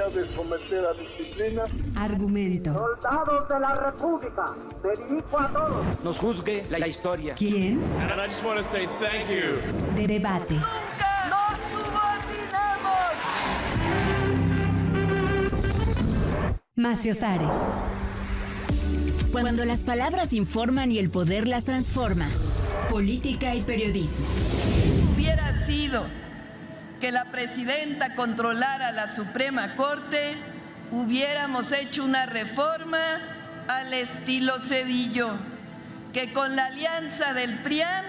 haya de someter a disciplina. Argumento. Soldados de la República, me dirijo a todos. Nos juzgue la historia. ¿Quién? And I just want to say thank you. De debate. ¡Nunca nos subordinemos! Maciosare. Cuando las palabras informan y el poder las transforma. Política y periodismo. Hubiera sido que la presidenta controlara la Suprema Corte, hubiéramos hecho una reforma al estilo Zedillo, que con la alianza del PRIAN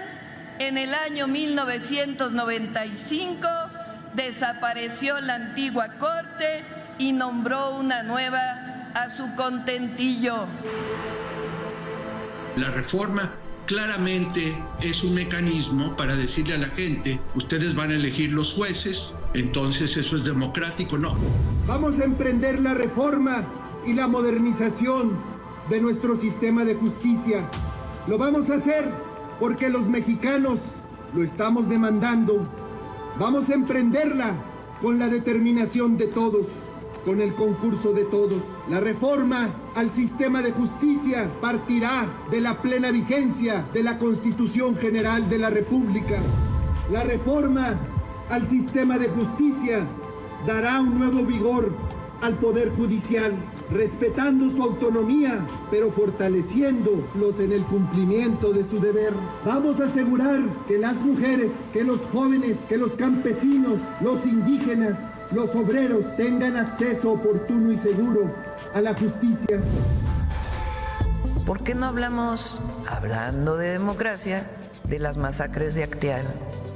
en el año 1995 desapareció la antigua Corte y nombró una nueva a su contentillo. La reforma claramente es un mecanismo para decirle a la gente, ustedes van a elegir los jueces, entonces eso es democrático. No. Vamos a emprender la reforma y la modernización de nuestro sistema de justicia. Lo vamos a hacer porque los mexicanos lo estamos demandando. Vamos a emprenderla con la determinación de todos, con el concurso de todos. La reforma al sistema de justicia partirá de la plena vigencia de la Constitución General de la República. La reforma al sistema de justicia dará un nuevo vigor al Poder Judicial, respetando su autonomía, pero fortaleciéndolos en el cumplimiento de su deber. Vamos a asegurar que las mujeres, que los jóvenes, que los campesinos, los indígenas, los obreros tengan acceso oportuno y seguro a la justicia. ¿Por qué no hablamos, hablando de democracia, de las masacres de Acteal,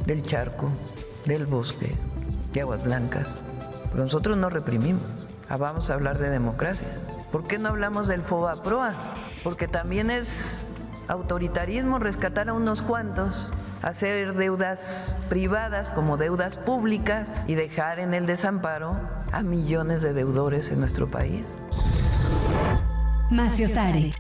del Charco, del Bosque, de Aguas Blancas? Pero nosotros no reprimimos. Vamos a hablar de democracia. ¿Por qué no hablamos del FOBAPROA? Porque también es autoritarismo rescatar a unos cuantos, hacer deudas privadas como deudas públicas y dejar en el desamparo a millones de deudores en nuestro país. Maciosare.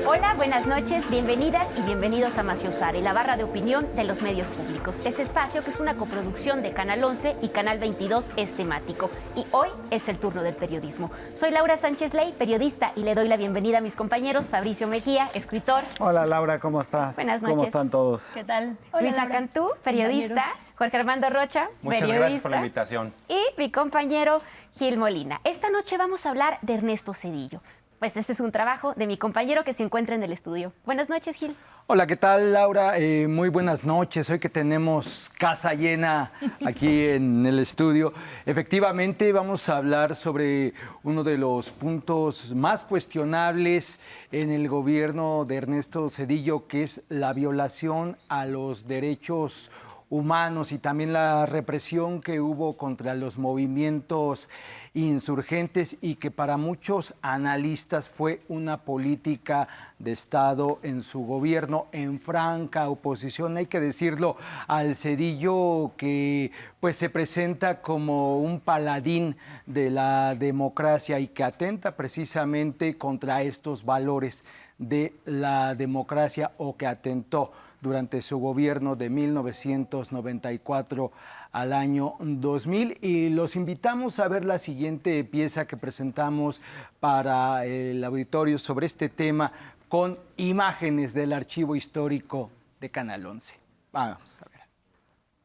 Hola, buenas noches, bienvenidas y bienvenidos a Maciosare, la barra de opinión de los medios públicos. Este espacio, que es una coproducción de Canal 11 y Canal 22, es temático. Y hoy es el turno del periodismo. Soy Laura Sánchez Ley, periodista, y le doy la bienvenida a mis compañeros Fabricio Mejía, escritor. Hola Laura, ¿cómo estás? Buenas noches. ¿Cómo están todos? ¿Qué tal? Luisa Cantú, periodista. Jorge Armando Rocha, muchas periodista. Gracias por la invitación. Y mi compañero Gil Molina. Esta noche vamos a hablar de Ernesto Zedillo. Pues este es un trabajo de mi compañero que se encuentra en el estudio. Buenas noches, Gil. Hola, ¿qué tal, Laura? Muy buenas noches. Hoy que tenemos casa llena aquí en el estudio. Efectivamente, vamos a hablar sobre uno de los puntos más cuestionables en el gobierno de Ernesto Zedillo, que es la violación a los derechos humanos y también la represión que hubo contra los movimientos insurgentes y que para muchos analistas fue una política de Estado en su gobierno en franca oposición, hay que decirlo, al Zedillo, que pues se presenta como un paladín de la democracia y que atenta precisamente contra estos valores de la democracia, o que atentó durante su gobierno de 1994 al año 2000. Y los invitamos a ver la siguiente pieza que presentamos para el auditorio sobre este tema, con imágenes del archivo histórico de Canal 11. Vamos a ver.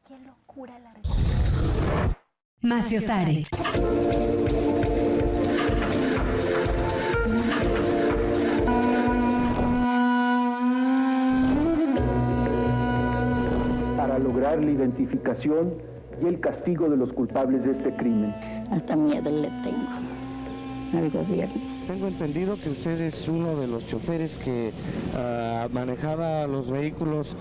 Qué locura la Maciosare. Para lograr la identificación y el castigo de los culpables de este crimen. Hasta miedo le tengo al gobierno. Tengo entendido que usted es uno de los choferes que manejaba los vehículos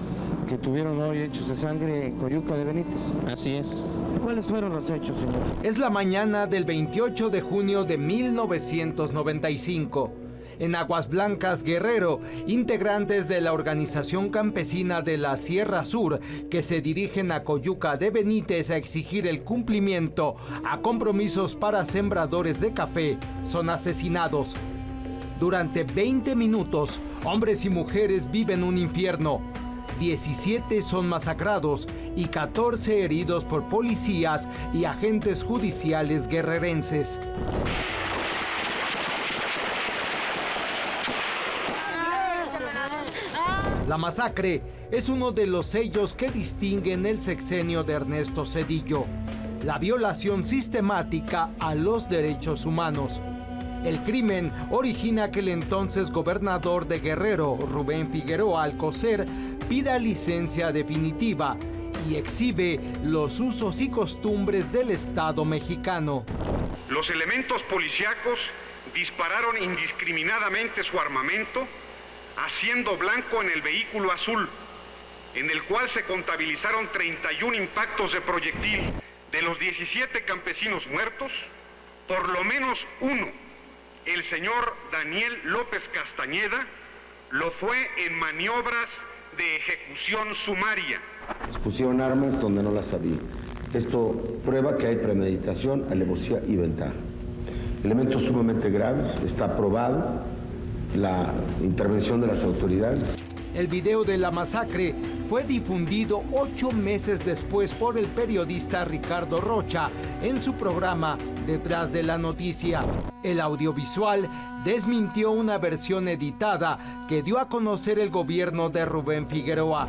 que tuvieron hoy hechos de sangre en Coyuca de Benítez. Así es. ¿Cuáles fueron los hechos, señor? Es la mañana del 28 de junio de 1995. En Aguas Blancas, Guerrero, integrantes de la organización campesina de la Sierra Sur, que se dirigen a Coyuca de Benítez a exigir el cumplimiento a compromisos para sembradores de café, son asesinados. Durante 20 minutos, hombres y mujeres viven un infierno. 17 son masacrados y 14 heridos por policías y agentes judiciales guerrerenses. La masacre es uno de los sellos que distinguen el sexenio de Ernesto Zedillo, la violación sistemática a los derechos humanos. El crimen origina que el entonces gobernador de Guerrero, Rubén Figueroa Alcocer, pida licencia definitiva y exhibe los usos y costumbres del Estado mexicano. Los elementos policíacos dispararon indiscriminadamente su armamento, haciendo blanco en el vehículo azul, en el cual se contabilizaron 31 impactos de proyectil. De los 17 campesinos muertos, por lo menos uno, el señor Daniel López Castañeda, lo fue en maniobras de ejecución sumaria. Pusieron armas donde no las había. Esto prueba que hay premeditación, alevosía y ventaja. Elementos sumamente graves, está probado la intervención de las autoridades. El video de la masacre fue difundido 8 meses después por el periodista Ricardo Rocha en su programa Detrás de la Noticia. El audiovisual desmintió una versión editada que dio a conocer el gobierno de Rubén Figueroa.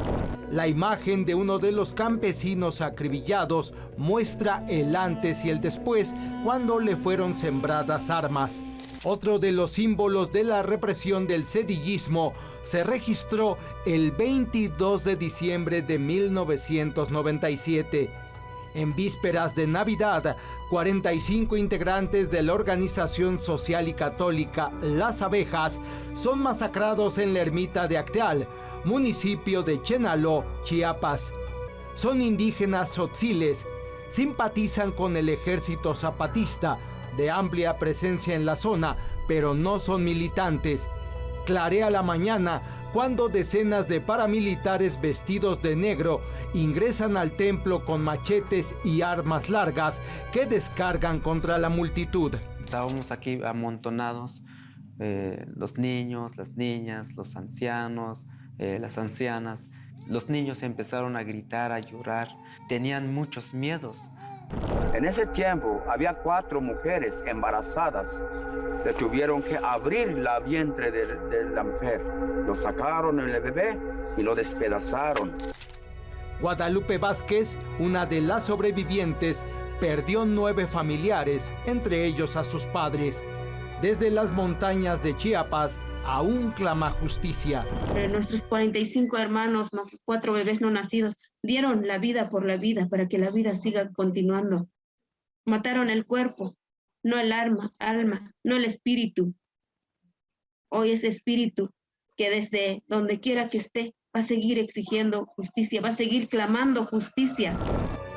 La imagen de uno de los campesinos acribillados muestra el antes y el después cuando le fueron sembradas armas. Otro de los símbolos de la represión del zedillismo se registró el 22 de diciembre de 1997. En vísperas de Navidad, 45 integrantes de la organización social y católica Las Abejas son masacrados en la ermita de Acteal, municipio de Chenaló, Chiapas. Son indígenas tzotziles, simpatizan con el ejército zapatista, de amplia presencia en la zona, pero no son militantes. Clarea la mañana cuando decenas de paramilitares vestidos de negro ingresan al templo con machetes y armas largas que descargan contra la multitud. Estábamos aquí amontonados, los niños, las niñas, los ancianos, las ancianas. Los niños empezaron a gritar, a llorar, tenían muchos miedos. En ese tiempo había 4 mujeres embarazadas que tuvieron que abrir la vientre de la mujer. Lo sacaron el bebé y lo despedazaron. Guadalupe Vázquez, una de las sobrevivientes, perdió 9 familiares, entre ellos a sus padres. Desde las montañas de Chiapas aún clama justicia. Nuestros 45 hermanos más 4 bebés no nacidos dieron la vida por la vida para que la vida siga continuando. Mataron el cuerpo, no el alma, no el espíritu. Hoy ese espíritu que desde donde quiera que esté va a seguir exigiendo justicia, va a seguir clamando justicia.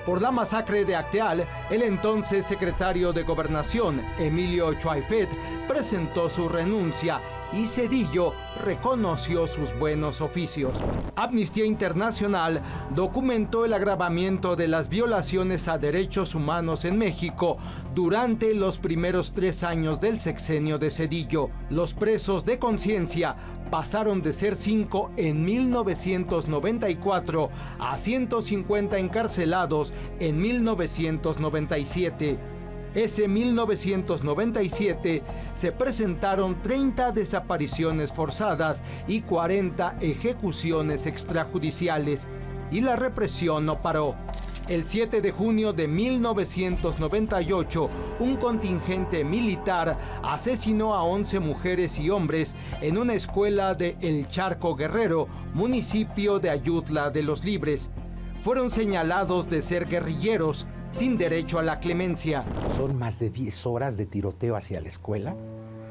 Por la masacre de Acteal, el entonces secretario de Gobernación, Emilio Chuaifet, presentó su renuncia y Zedillo reconoció sus buenos oficios. Amnistía Internacional documentó el agravamiento de las violaciones a derechos humanos en México durante los primeros 3 años del sexenio de Zedillo. Los presos de conciencia pasaron de ser 5 en 1994 a 150 encarcelados en 1997. Ese 1997 se presentaron 30 desapariciones forzadas y 40 ejecuciones extrajudiciales, y la represión no paró. El 7 de junio de 1998, un contingente militar asesinó a 11 mujeres y hombres en una escuela de El Charco Guerrero, municipio de Ayutla de los Libres. Fueron señalados de ser guerrilleros, sin derecho a la clemencia. Son más de 10 horas de tiroteo hacia la escuela.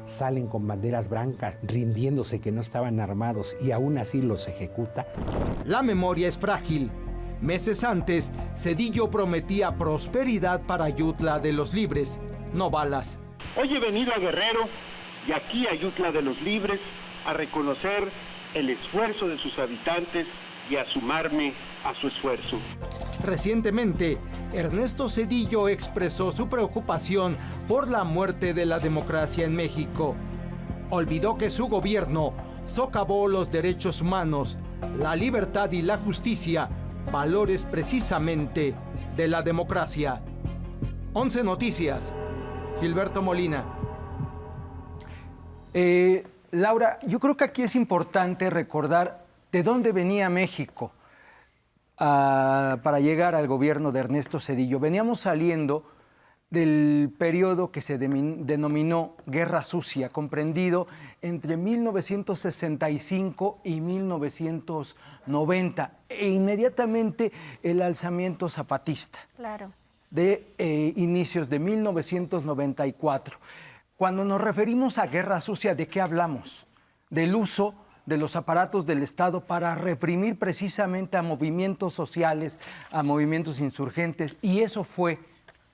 Salen con banderas blancas, rindiéndose que no estaban armados, y aún así los ejecuta. La memoria es frágil. Meses antes, Zedillo prometía prosperidad para Ayutla de los Libres, no balas. Hoy he venido a Guerrero y aquí a Ayutla de los Libres a reconocer el esfuerzo de sus habitantes y a sumarme a su esfuerzo. Recientemente, Ernesto Zedillo expresó su preocupación por la muerte de la democracia en México. Olvidó que su gobierno socavó los derechos humanos la libertad y la justicia, valores precisamente de la democracia. 11 Noticias, Gilberto Molina. Laura, yo creo que aquí es importante recordar de dónde venía México para llegar al gobierno de Ernesto Zedillo. Veníamos saliendo del periodo que se denominó Guerra Sucia, comprendido entre 1965 y 1990, e inmediatamente el alzamiento zapatista. Claro. De inicios de 1994. Cuando nos referimos a Guerra Sucia, ¿de qué hablamos? Del uso de los aparatos del Estado para reprimir precisamente a movimientos sociales, a movimientos insurgentes, y eso fue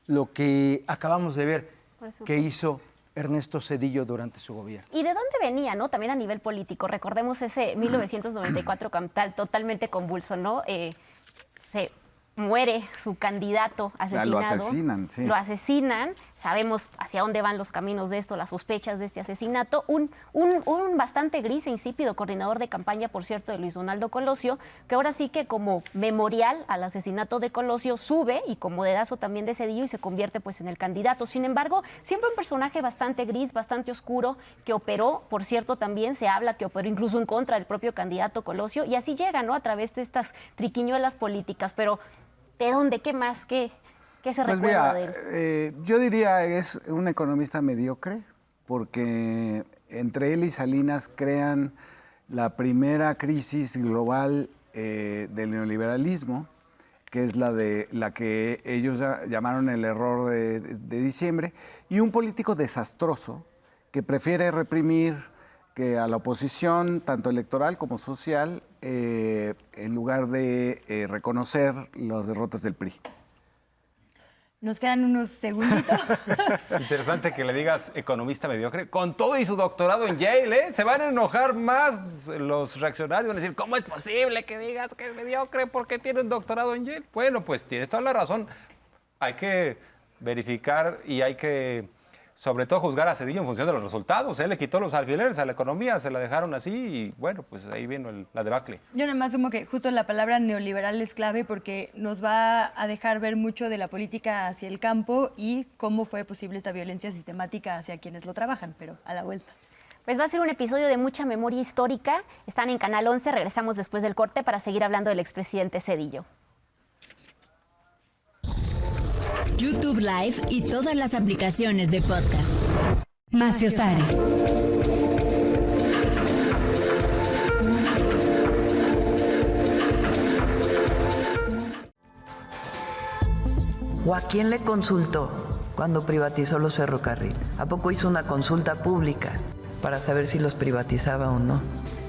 lo que acabamos de ver que hizo Ernesto Zedillo durante su gobierno. ¿Y de dónde venía, no? También a nivel político. Recordemos ese 1994 totalmente convulso, ¿no? Se muere su candidato asesinado. Lo asesinan, sí. Lo asesinan. Sabemos hacia dónde van los caminos de esto, las sospechas de este asesinato. Un bastante gris e insípido coordinador de campaña, por cierto, de Luis Donaldo Colosio, que ahora sí que como memorial al asesinato de Colosio sube, y como dedazo también de Zedillo, y se convierte pues en el candidato. Sin embargo, siempre un personaje bastante gris, bastante oscuro, que operó, por cierto, también se habla que operó incluso en contra del propio candidato Colosio, y así llega, ¿no? A través de estas triquiñuelas políticas. Pero ¿de dónde? ¿Qué más? ¿Qué se recuerda de él? Yo diría es un economista mediocre, porque entre él y Salinas crean la primera crisis global del neoliberalismo, que es la que ellos llamaron el error de diciembre, y un político desastroso que prefiere reprimir que a la oposición, tanto electoral como social, en lugar de reconocer las derrotas del PRI. Nos quedan unos segunditos. Interesante que le digas economista mediocre. Con todo y su doctorado en Yale, ¿eh? Se van a enojar más los reaccionarios. Van a decir, ¿cómo es posible que digas que es mediocre porque tiene un doctorado en Yale? Bueno, pues tienes toda la razón. Hay que verificar y hay que, sobre todo, juzgar a Zedillo en función de los resultados. Él le quitó los alfileres a la economía, se la dejaron así y, bueno, pues ahí vino la debacle. Yo nada más sumo que justo la palabra neoliberal es clave porque nos va a dejar ver mucho de la política hacia el campo y cómo fue posible esta violencia sistemática hacia quienes lo trabajan, pero a la vuelta. Pues va a ser un episodio de mucha memoria histórica. Están en Canal 11, regresamos después del corte para seguir hablando del expresidente Zedillo. YouTube Live y todas las aplicaciones de podcast. Macio Sari. ¿O a quién le consultó cuando privatizó los ferrocarriles? ¿A poco hizo una consulta pública para saber si los privatizaba o no?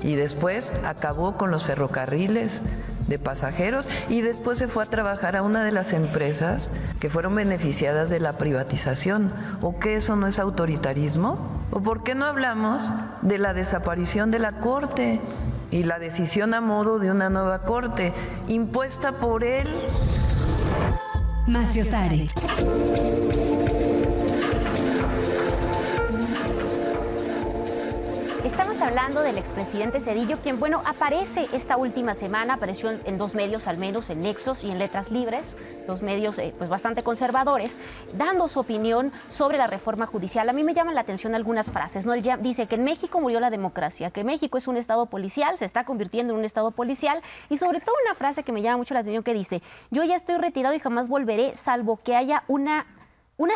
Y después acabó con los ferrocarriles de pasajeros y después se fue a trabajar a una de las empresas que fueron beneficiadas de la privatización. ¿O qué, eso no es autoritarismo? ¿O por qué no hablamos de la desaparición de la Corte y la decisión a modo de una nueva Corte impuesta por él? Macio Sari. Estamos hablando del expresidente Zedillo, quien, bueno, aparece esta última semana, apareció en dos medios al menos, en Nexos y en Letras Libres, dos medios pues bastante conservadores, dando su opinión sobre la reforma judicial. A mí me llaman la atención algunas frases, ¿no? Él ya dice que en México murió la democracia, que México es un estado policial, se está convirtiendo en un estado policial, y sobre todo una frase que me llama mucho la atención que dice: yo ya estoy retirado y jamás volveré, salvo que haya un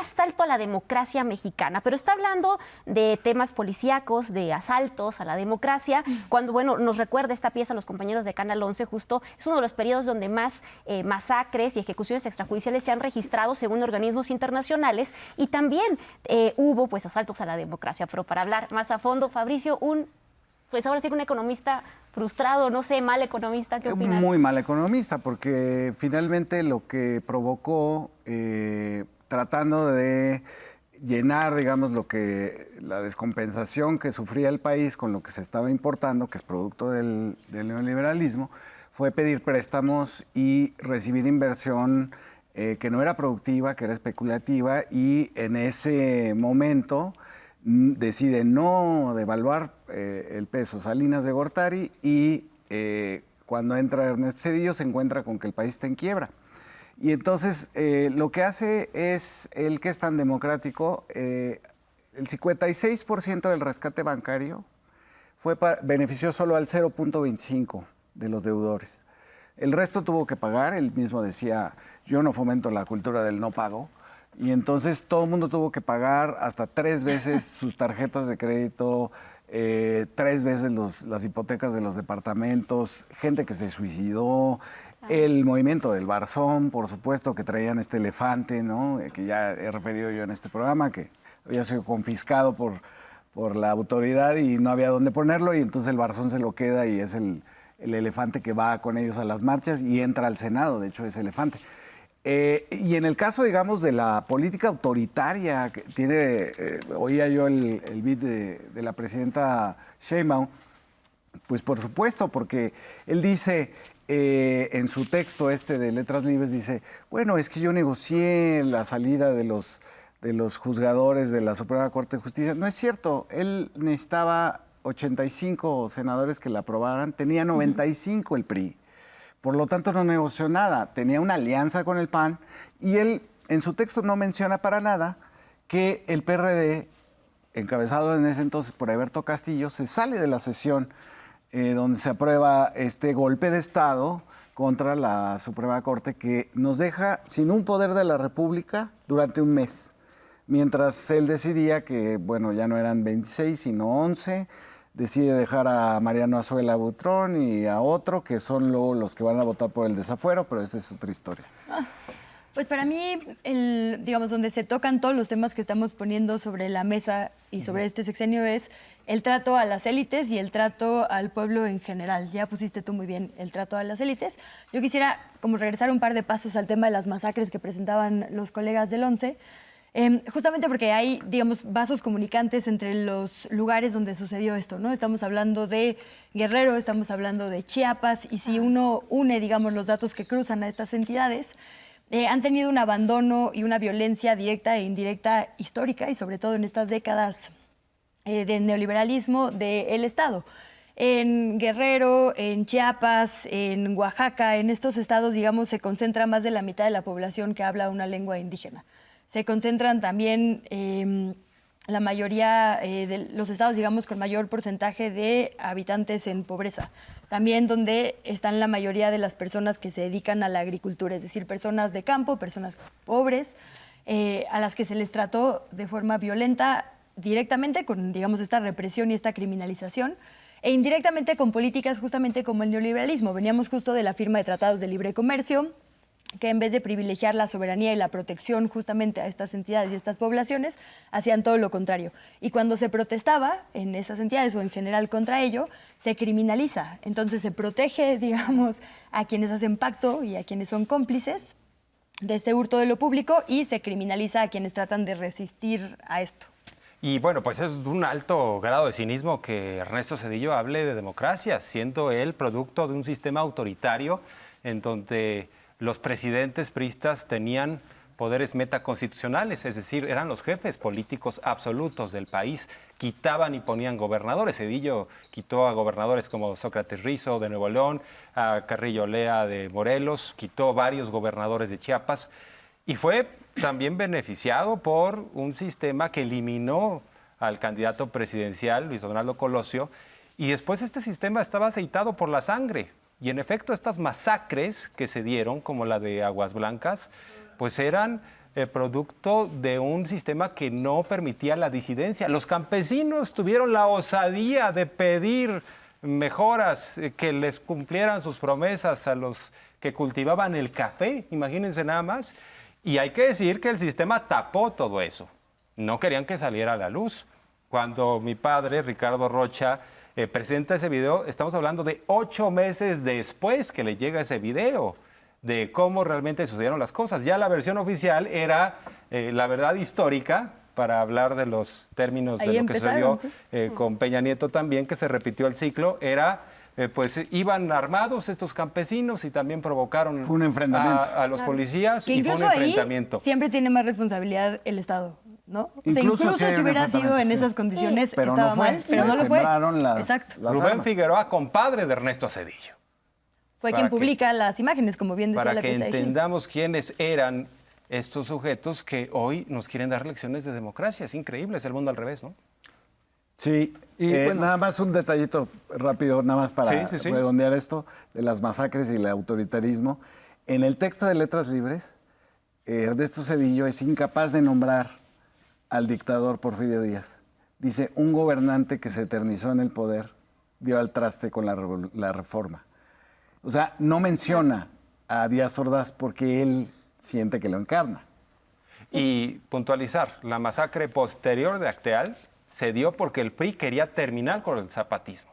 asalto a la democracia mexicana. Pero está hablando de temas policíacos, de asaltos a la democracia, cuando, bueno, nos recuerda esta pieza a los compañeros de Canal 11, justo es uno de los periodos donde más masacres y ejecuciones extrajudiciales se han registrado según organismos internacionales, y también hubo pues asaltos a la democracia. Pero para hablar más a fondo, Fabricio, pues ahora sí que un economista frustrado, no sé, mal economista, ¿qué opinas? Muy mal economista, porque finalmente lo que provocó, tratando de llenar, digamos, la descompensación que sufría el país con lo que se estaba importando, que es producto del neoliberalismo, fue pedir préstamos y recibir inversión que no era productiva, que era especulativa, y en ese momento decide no devaluar el peso Salinas de Gortari y cuando entra Ernesto Zedillo se encuentra con que el país está en quiebra. Y entonces lo que hace es, el que es tan democrático, el 56% del rescate bancario benefició solo al 0.25% de los deudores. El resto tuvo que pagar, él mismo decía, yo no fomento la cultura del no pago, y entonces todo el mundo tuvo que pagar hasta 3 veces sus tarjetas de crédito, 3 veces las hipotecas de los departamentos, gente que se suicidó, el movimiento del Barzón, por supuesto, que traían este elefante, ¿no? Que ya he referido yo en este programa, que había sido confiscado por la autoridad y no había dónde ponerlo, y entonces el Barzón se lo queda y es el elefante que va con ellos a las marchas y entra al Senado, de hecho, ese elefante. Y en el caso, digamos, de la política autoritaria que tiene, oía yo el beat de la presidenta Sheinbaum, pues por supuesto, porque él dice en su texto de Letras Libres, dice, bueno, es que yo negocié la salida de los juzgadores de la Suprema Corte de Justicia. No es cierto, él necesitaba 85 senadores que la aprobaran, tenía 95 el PRI. Por lo tanto, no negoció nada. Tenía una alianza con el PAN y él, en su texto, no menciona para nada que el PRD, encabezado en ese entonces por Alberto Castillo, se sale de la sesión donde se aprueba este golpe de Estado contra la Suprema Corte que nos deja sin un poder de la República durante un mes. Mientras él decidía que, bueno, ya no eran 26, sino 11, decide dejar a Mariano Azuela Butrón y a otro, que son luego los que van a votar por el desafuero, pero esa es otra historia. Pues para mí, digamos, donde se tocan todos los temas que estamos poniendo sobre la mesa y sobre este sexenio es el trato a las élites y el trato al pueblo en general. Ya pusiste tú muy bien el trato a las élites. Yo quisiera como regresar un par de pasos al tema de las masacres que presentaban los colegas del 11, justamente porque hay, digamos, vasos comunicantes entre los lugares donde sucedió esto, ¿no? Estamos hablando de Guerrero, estamos hablando de Chiapas, y si uno une, digamos, los datos que cruzan a estas entidades, han tenido un abandono y una violencia directa e indirecta histórica, y sobre todo en estas décadas de neoliberalismo del Estado. En Guerrero, en Chiapas, en Oaxaca, en estos estados, digamos, se concentra más de la mitad de la población que habla una lengua indígena. Se concentran también la mayoría de los estados, digamos, con mayor porcentaje de habitantes en pobreza. También donde están la mayoría de las personas que se dedican a la agricultura, es decir, personas de campo, personas pobres, a las que se les trató de forma violenta directamente con, digamos, esta represión y esta criminalización, e indirectamente con políticas justamente como el neoliberalismo. Veníamos justo de la firma de tratados de libre comercio, que en vez de privilegiar la soberanía y la protección justamente a estas entidades y estas poblaciones, hacían todo lo contrario. Y cuando se protestaba en esas entidades o en general contra ello, se criminaliza. Entonces se protege, digamos, a quienes hacen pacto y a quienes son cómplices de este hurto de lo público, y se criminaliza a quienes tratan de resistir a esto. Y bueno, pues es un alto grado de cinismo que Ernesto Zedillo hable de democracia, siendo él producto de un sistema autoritario en donde los presidentes priistas tenían poderes metaconstitucionales, es decir, eran los jefes políticos absolutos del país, quitaban y ponían gobernadores. Zedillo quitó a gobernadores como Sócrates Rizo de Nuevo León, a Carrillo Lea de Morelos, quitó varios gobernadores de Chiapas y fue también beneficiado por un sistema que eliminó al candidato presidencial, Luis Donaldo Colosio, y después este sistema estaba aceitado por la sangre. Y en efecto, estas masacres que se dieron, como la de Aguas Blancas, pues eran producto de un sistema que no permitía la disidencia. Los campesinos tuvieron la osadía de pedir mejoras, que les cumplieran sus promesas a los que cultivaban el café, imagínense nada más. Y hay que decir que el sistema tapó todo eso. No querían que saliera a la luz. Cuando mi padre, Ricardo Rocha, presenta ese video, estamos hablando de 8 meses después que le llega ese video, de cómo realmente sucedieron las cosas. Ya la versión oficial era la verdad histórica, para hablar de los términos de lo que sucedió con Peña Nieto también, que se repitió el ciclo, era... pues iban armados estos campesinos y también provocaron un enfrentamiento a los policías, que y fue un enfrentamiento. Siempre tiene más responsabilidad el Estado, ¿no? O sea, incluso si hubiera sido en esas condiciones, pero estaba no fue, mal, pero no lo fue. Rubén Figueroa, compadre de Ernesto Zedillo. fue quien publica las imágenes, como bien decía la pieza de Gil. Para que entendamos quiénes eran estos sujetos que hoy nos quieren dar lecciones de democracia. Es increíble, es el mundo al revés, ¿no? Sí, y nada más un detallito rápido, nada más para redondear esto de las masacres y el autoritarismo. En el texto de Letras Libres, Ernesto Zedillo es incapaz de nombrar al dictador Porfirio Díaz. Dice, un gobernante que se eternizó en el poder dio al traste con la reforma. O sea, no menciona a Díaz Ordaz porque él siente que lo encarna. Y puntualizar, la masacre posterior de Acteal se dio porque el PRI quería terminar con el zapatismo.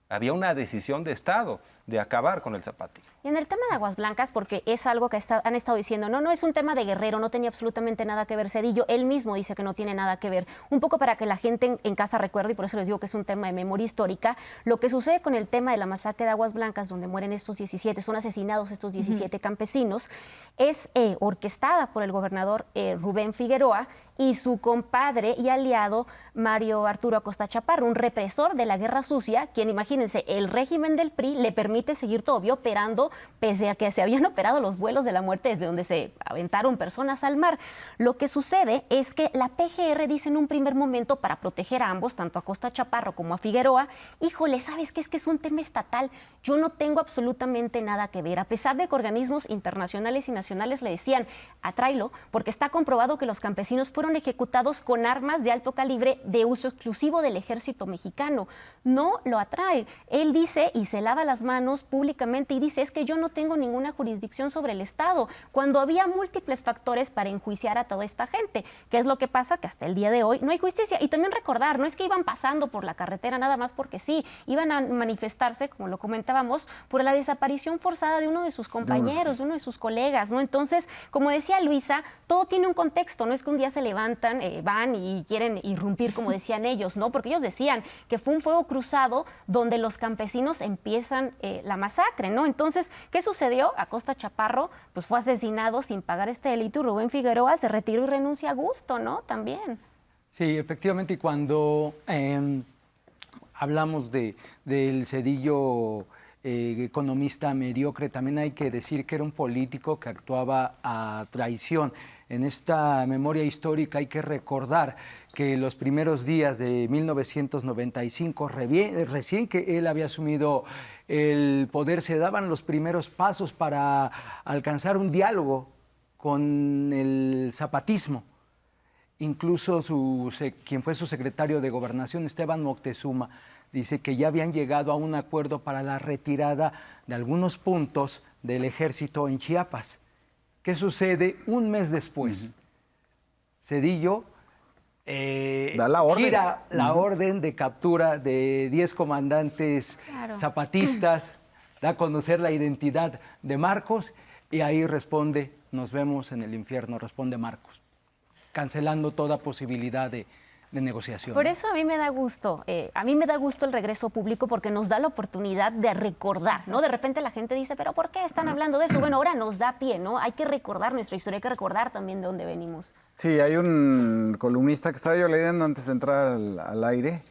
Había una decisión de Estado de acabar con el zapatismo. Y en el tema de Aguas Blancas, porque es algo que han estado diciendo, no es un tema de Guerrero, no tenía absolutamente nada que ver. Zedillo, él mismo dice que no tiene nada que ver. Un poco para que la gente en casa recuerde, y por eso les digo que es un tema de memoria histórica, lo que sucede con el tema de la masacre de Aguas Blancas, donde mueren estos 17, son asesinados estos 17 campesinos, es orquestada por el gobernador Rubén Figueroa y su compadre y aliado Mario Arturo Acosta Chaparro, un represor de la Guerra Sucia, quien, imagínense, el régimen del PRI le permite seguir todavía operando, pese a que se habían operado los vuelos de la muerte desde donde se aventaron personas al mar. Lo que sucede es que la PGR dice en un primer momento, para proteger a ambos, tanto a Acosta Chaparro como a Figueroa, híjole, ¿sabes qué? Es que es un tema estatal, yo no tengo absolutamente nada que ver, a pesar de que organismos internacionales y nacionales le decían, atráelo, porque está comprobado que los campesinos fueron ejecutados con armas de alto calibre de uso exclusivo del ejército mexicano. No lo atrae. Él dice, y se lava las manos públicamente, y dice, es que yo no tengo ninguna jurisdicción sobre el Estado, cuando había múltiples factores para enjuiciar a toda esta gente. ¿Qué es lo que pasa? Que hasta el día de hoy no hay justicia. Y también recordar, no es que iban pasando por la carretera nada más porque sí, iban a manifestarse, como lo comentábamos, por la desaparición forzada de uno de sus compañeros, de uno de sus colegas, ¿no? Entonces, como decía Luisa, todo tiene un contexto, no es que un día se levantan, van y quieren irrumpir, como decían ellos, ¿no? Porque ellos decían que fue un fuego cruzado donde los campesinos empiezan la masacre, ¿no? Entonces, ¿qué sucedió? Acosta Chaparro pues fue asesinado sin pagar este delito y Rubén Figueroa se retiró y renuncia a gusto, ¿no? También. Sí, efectivamente, y cuando hablamos del Zedillo economista mediocre, también hay que decir que era un político que actuaba a traición. En esta memoria histórica hay que recordar que los primeros días de 1995, recién que él había asumido el poder, se daban los primeros pasos para alcanzar un diálogo con el zapatismo. Incluso quien fue su secretario de Gobernación, Esteban Moctezuma, dice que ya habían llegado a un acuerdo para la retirada de algunos puntos del ejército en Chiapas. ¿Qué sucede? Un mes después, Zedillo da la orden. gira la orden de captura de 10 comandantes zapatistas, da a conocer la identidad de Marcos y ahí responde, nos vemos en el infierno, responde Marcos, cancelando toda posibilidad de negociación. Por eso a mí me da gusto, el regreso público porque nos da la oportunidad de recordar, ¿no? De repente la gente dice, pero ¿por qué están hablando de eso? Bueno, ahora nos da pie, ¿no? Hay que recordar nuestra historia, hay que recordar también de dónde venimos. Sí, hay un columnista que estaba yo leyendo antes de entrar al aire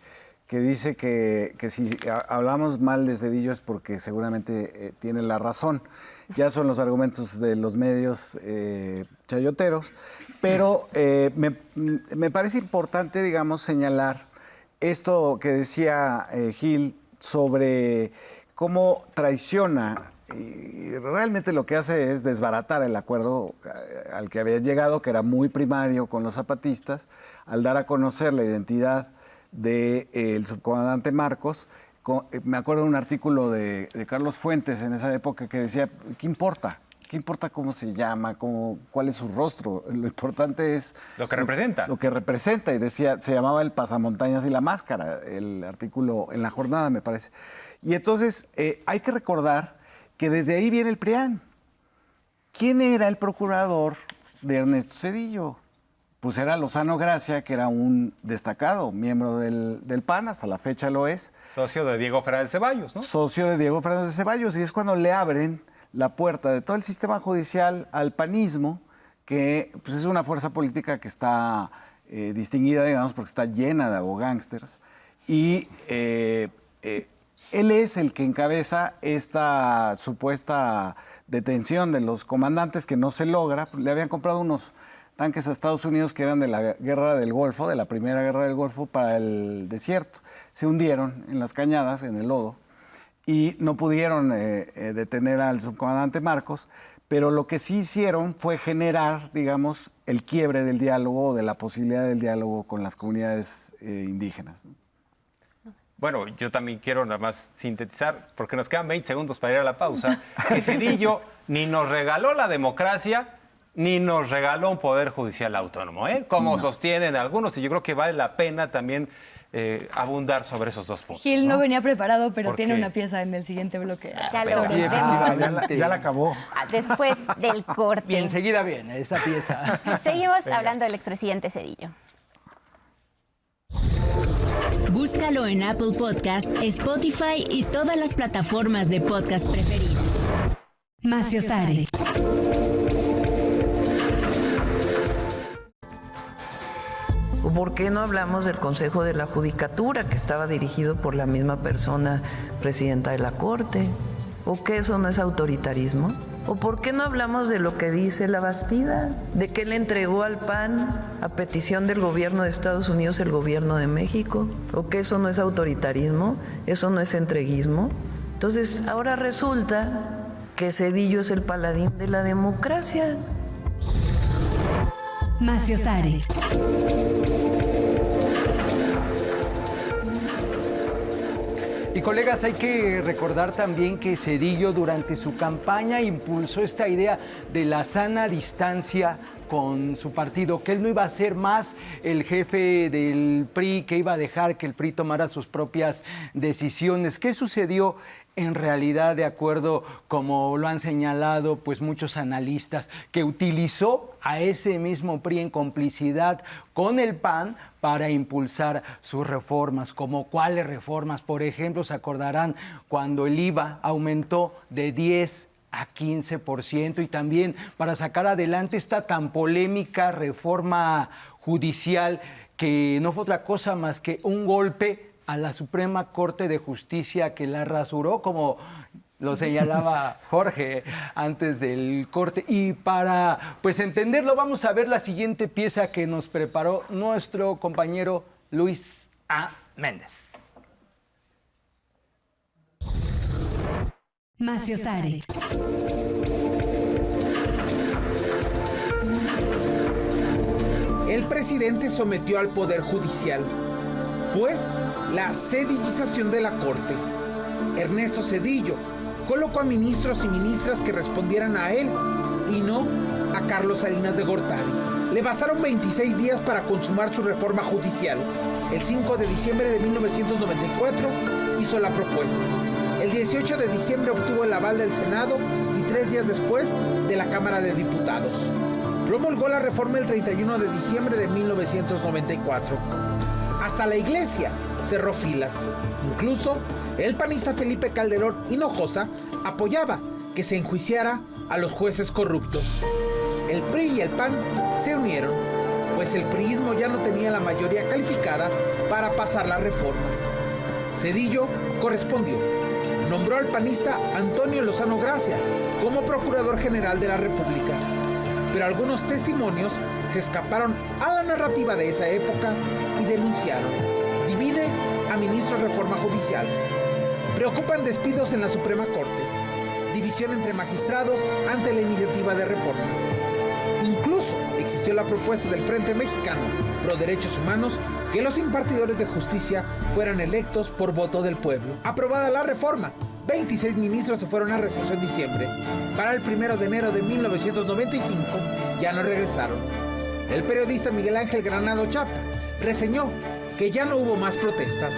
que dice que si hablamos mal de Zedillo es porque seguramente tiene la razón. Ya son los argumentos de los medios chayoteros, pero me parece importante, digamos, señalar esto que decía Gil sobre cómo traiciona y realmente lo que hace es desbaratar el acuerdo al que había llegado, que era muy primario con los zapatistas, al dar a conocer la identidad del subcomandante Marcos. Me acuerdo de un artículo de Carlos Fuentes en esa época que decía, ¿qué importa? ¿Qué importa cómo se llama? ¿Cuál es su rostro? Lo importante es... Lo que representa. Lo que representa. Y decía, se llamaba El pasamontañas y la máscara, el artículo en La Jornada, me parece. Y entonces hay que recordar que desde ahí viene el PRIAN. ¿Quién era el procurador de Ernesto Zedillo? Pues era Lozano Gracia, que era un destacado miembro del PAN, hasta la fecha lo es. Socio de Diego Fernández Ceballos, ¿no? Socio de Diego Fernández Ceballos, y es cuando le abren la puerta de todo el sistema judicial al panismo, que pues, es una fuerza política que está distinguida, digamos, porque está llena de abogángsters, y Él es el que encabeza esta supuesta detención de los comandantes que no se logra. Le habían comprado unos tanques a Estados Unidos que eran de la Guerra del Golfo, de la Primera Guerra del Golfo, para el desierto. Se hundieron en las cañadas, en el lodo, y no pudieron detener al subcomandante Marcos, pero lo que sí hicieron fue generar, digamos, el quiebre del diálogo, de la posibilidad del diálogo con las comunidades indígenas. Bueno, yo también quiero nada más sintetizar, porque nos quedan 20 segundos para ir a la pausa, que Zedillo ni nos regaló la democracia, ni nos regaló un poder judicial autónomo, como sostienen algunos, y yo creo que vale la pena también abundar sobre esos dos puntos. Gil no venía preparado, pero tiene una pieza en el siguiente bloque. Ya lo veremos. Ya la acabó. Después del corte. Y enseguida viene esa pieza. Seguimos hablando del expresidente Zedillo. Búscalo en Apple Podcast, Spotify y todas las plataformas de podcast preferidas. Maciosare. ¿Por qué no hablamos del Consejo de la Judicatura, que estaba dirigido por la misma persona, presidenta de la Corte? ¿O que eso no es autoritarismo? ¿O por qué no hablamos de lo que dice la Bastida? De que le entregó al PAN, a petición del gobierno de Estados Unidos, el gobierno de México. ¿O que eso no es autoritarismo? ¿Eso no es entreguismo? Entonces, ahora resulta que Zedillo es el paladín de la democracia. Maciosare. Y colegas, hay que recordar también que Zedillo durante su campaña impulsó esta idea de la sana distancia con su partido, que él no iba a ser más el jefe del PRI, que iba a dejar que el PRI tomara sus propias decisiones. ¿Qué sucedió en realidad, de acuerdo como lo han señalado pues muchos analistas, que utilizó a ese mismo PRI en complicidad con el PAN para impulsar sus reformas? ¿Como cuáles reformas? Por ejemplo, se acordarán cuando el IVA aumentó de 10 a 15%, y también para sacar adelante esta tan polémica reforma judicial que no fue otra cosa más que un golpe a la Suprema Corte de Justicia, que la rasuró, como lo señalaba Jorge antes del corte. Y para pues entenderlo, vamos a ver la siguiente pieza que nos preparó nuestro compañero Luis A. Méndez. Maciosare. El presidente sometió al Poder Judicial. Fue la zedillización de la Corte. Ernesto Zedillo colocó a ministros y ministras que respondieran a él y no a Carlos Salinas de Gortari. Le bastaron 26 días para consumar su reforma judicial. El 5 de diciembre de 1994 hizo la propuesta. El 18 de diciembre obtuvo el aval del Senado y 3 días después de la Cámara de Diputados. Promulgó la reforma el 31 de diciembre de 1994. Hasta la Iglesia cerró filas. Incluso el panista Felipe Calderón Hinojosa apoyaba que se enjuiciara a los jueces corruptos. El PRI y el PAN se unieron, pues el priismo ya no tenía la mayoría calificada para pasar la reforma. Zedillo correspondió. Nombró al panista Antonio Lozano Gracia como Procurador General de la República. Pero algunos testimonios se escaparon a la narrativa de esa época y denunciaron. Divide a ministros reforma judicial. Preocupan despidos en la Suprema Corte. División entre magistrados ante la iniciativa de reforma. Incluso existió la propuesta del Frente Mexicano Pro Derechos Humanos que los impartidores de justicia fueran electos por voto del pueblo. Aprobada la reforma, 26 ministros se fueron a receso en diciembre. Para el 1 de enero de 1995 ya no regresaron. El periodista Miguel Ángel Granado Chapa reseñó que ya no hubo más protestas.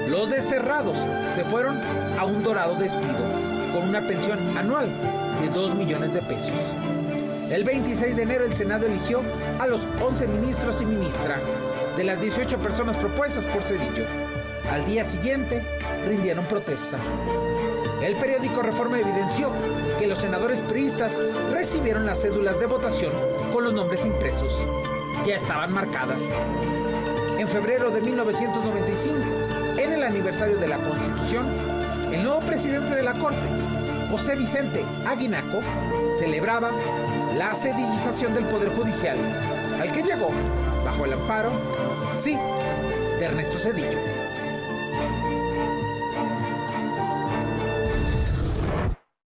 Los desterrados se fueron a un dorado despido, con una pensión anual de 2 millones de pesos. El 26 de enero el Senado eligió a los 11 ministros y ministra de las 18 personas propuestas por Zedillo. Al día siguiente rindieron protesta. El periódico Reforma evidenció que los senadores priistas recibieron las cédulas de votación con los nombres impresos. Ya estaban marcadas. En febrero de 1995, en el aniversario de la Constitución, El nuevo presidente de la Corte, José Vicente Aguinaco, celebraba la sedillización del Poder Judicial, al que llegó bajo el amparo, sí, de Ernesto Zedillo.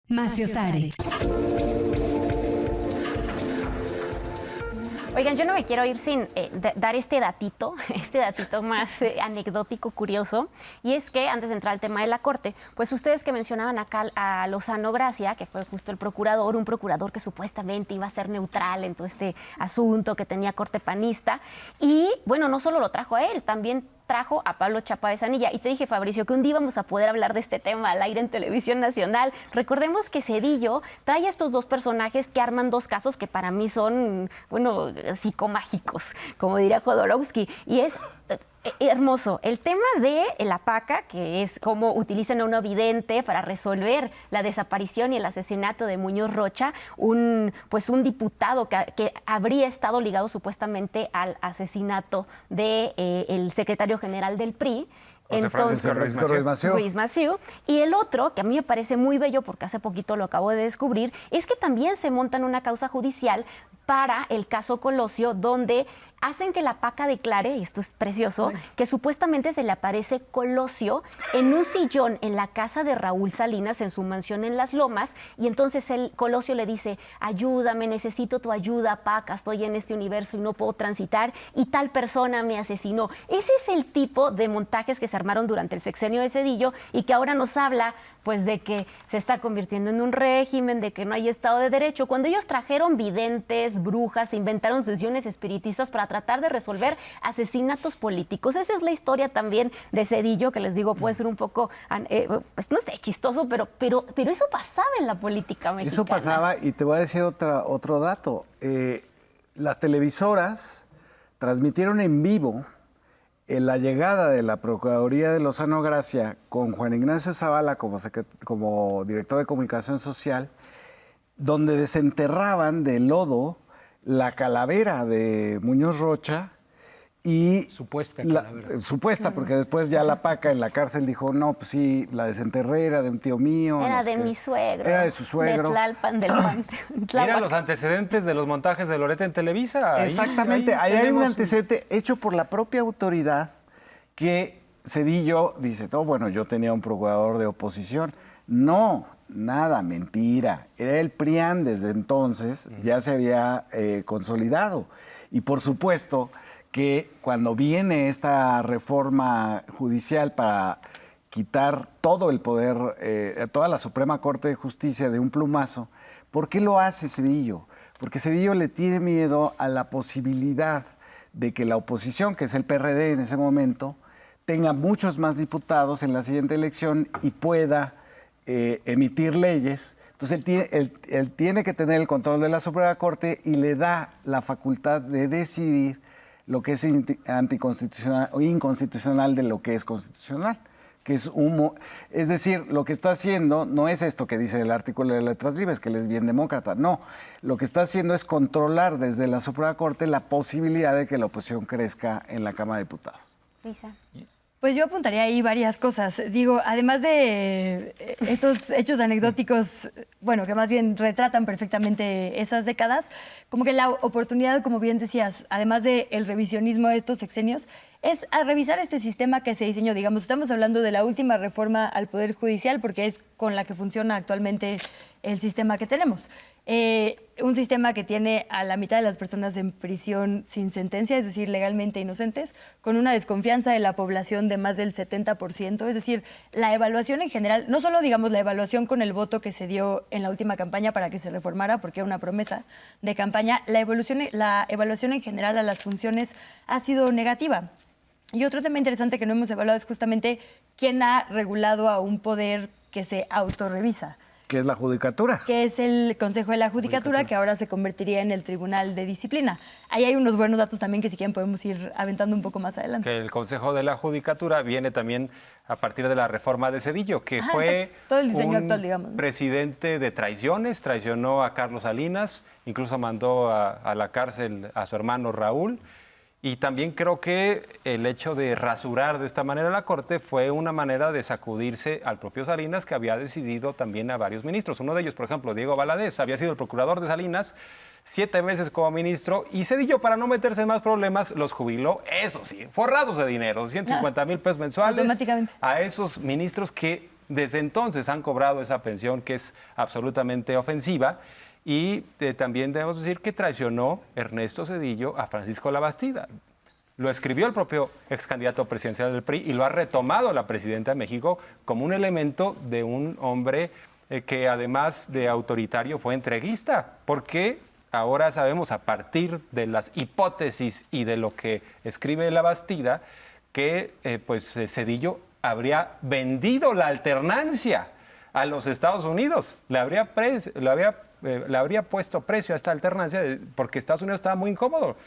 Maciosare. Oigan, yo no me quiero ir sin dar este datito más anecdótico, curioso, y es que antes de entrar al tema de la Corte, pues ustedes que mencionaban acá a Lozano Gracia, que fue justo el procurador, un procurador que supuestamente iba a ser neutral en todo este asunto, que tenía corte panista, y bueno, no solo lo trajo a él, también trajo a Pablo Chapáez Anilla. Y te dije, Fabricio, que un día íbamos a poder hablar de este tema al aire en Televisión Nacional. Recordemos que Zedillo trae a estos dos personajes que arman dos casos que para mí son, bueno, psicomágicos, como diría Jodorowsky. Y es hermoso. El tema de la PACA, que es cómo utilizan a un vidente para resolver la desaparición y el asesinato de Muñoz Rocha, un diputado que habría estado ligado supuestamente al asesinato de el secretario general del PRI. Entonces, Ruiz Massieu. Y el otro, que a mí me parece muy bello porque hace poquito lo acabo de descubrir, es que también se monta en una causa judicial para el caso Colosio, donde hacen que la PACA declare, y esto es precioso, que supuestamente se le aparece Colosio en un sillón en la casa de Raúl Salinas, en su mansión en Las Lomas, y entonces Colosio le dice, ayúdame, necesito tu ayuda, PACA, estoy en este universo y no puedo transitar, y tal persona me asesinó. Ese es el tipo de montajes que se armaron durante el sexenio de Zedillo y que ahora nos habla pues de que se está convirtiendo en un régimen, de que no hay Estado de Derecho. Cuando ellos trajeron videntes, brujas, inventaron sesiones espiritistas para tratar de resolver asesinatos políticos. Esa es la historia también de Zedillo, que les digo puede ser un poco, pues no sé, chistoso, pero eso pasaba en la política mexicana. Eso pasaba, y te voy a decir otro dato. Las televisoras transmitieron en vivo la llegada de la Procuraduría de Lozano Gracia con Juan Ignacio Zavala como director de comunicación social, donde desenterraban de lodo la calavera de Muñoz Rocha y supuesta, porque después ya la PACA en la cárcel dijo, no, pues sí, la desenterré, era de un tío mío. Era de mi suegro. Era de su suegro. De Tlalpan, del Mira los antecedentes de los montajes de Loreta en Televisa. Exactamente, ahí hay un antecedente hecho por la propia autoridad que Zedillo dice, no, bueno, yo tenía un procurador de oposición. No, nada, mentira. Era el PRIAN desde entonces, ya se había consolidado. Y por supuesto que cuando viene esta reforma judicial para quitar todo el poder, toda la Suprema Corte de Justicia de un plumazo, ¿por qué lo hace Zedillo? Porque Zedillo le tiene miedo a la posibilidad de que la oposición, que es el PRD en ese momento, tenga muchos más diputados en la siguiente elección y pueda emitir leyes. Entonces él tiene que tener el control de la Suprema Corte y le da la facultad de decidir lo que es anticonstitucional o inconstitucional de lo que es constitucional, que es es decir, lo que está haciendo no es esto que dice el artículo de Letras Libres, que él es bien demócrata, no, lo que está haciendo es controlar desde la Suprema Corte la posibilidad de que la oposición crezca en la Cámara de Diputados. Lisa. Pues yo apuntaría ahí varias cosas. Digo, además de estos hechos anecdóticos, bueno, que más bien retratan perfectamente esas décadas, como que la oportunidad, como bien decías, además del revisionismo de estos sexenios, es a revisar este sistema que se diseñó. Digamos, estamos hablando de la última reforma al Poder Judicial porque es con la que funciona actualmente el sistema que tenemos. Un sistema que tiene a la mitad de las personas en prisión sin sentencia, es decir, legalmente inocentes, con una desconfianza de la población de más del 70%, es decir, la evaluación en general, no solo digamos la evaluación con el voto que se dio en la última campaña para que se reformara, porque era una promesa de campaña, la evaluación en general a las funciones ha sido negativa. Y otro tema interesante que no hemos evaluado es justamente quién ha regulado a un poder que se autorrevisa. Que es la Judicatura. Que es el Consejo de la Judicatura, que ahora se convertiría en el Tribunal de Disciplina. Ahí hay unos buenos datos también que si quieren podemos ir aventando un poco más adelante. Que el Consejo de la Judicatura viene también a partir de la reforma de Zedillo, que fue todo el diseño actual, digamos, ¿no? Presidente de traiciones, traicionó a Carlos Salinas, incluso mandó a la cárcel a su hermano Raúl. Y también creo que el hecho de rasurar de esta manera la Corte fue una manera de sacudirse al propio Salinas, que había decidido también a varios ministros. Uno de ellos, por ejemplo, Diego Valadez, había sido el procurador de Salinas 7 meses como ministro, y Zedillo, para no meterse en más problemas, los jubiló, eso sí, forrados de dinero, 150,000 pesos mensuales automáticamente a esos ministros que desde entonces han cobrado esa pensión que es absolutamente ofensiva. Y también debemos decir que traicionó Ernesto Zedillo a Francisco Labastida. Lo escribió el propio ex candidato presidencial del PRI y lo ha retomado la presidenta de México como un elemento de un hombre que además de autoritario fue entreguista, porque ahora sabemos a partir de las hipótesis y de lo que escribe Labastida que Zedillo habría vendido la alternancia a los Estados Unidos, le habría puesto precio a esta alternancia porque Estados Unidos estaba muy incómodo.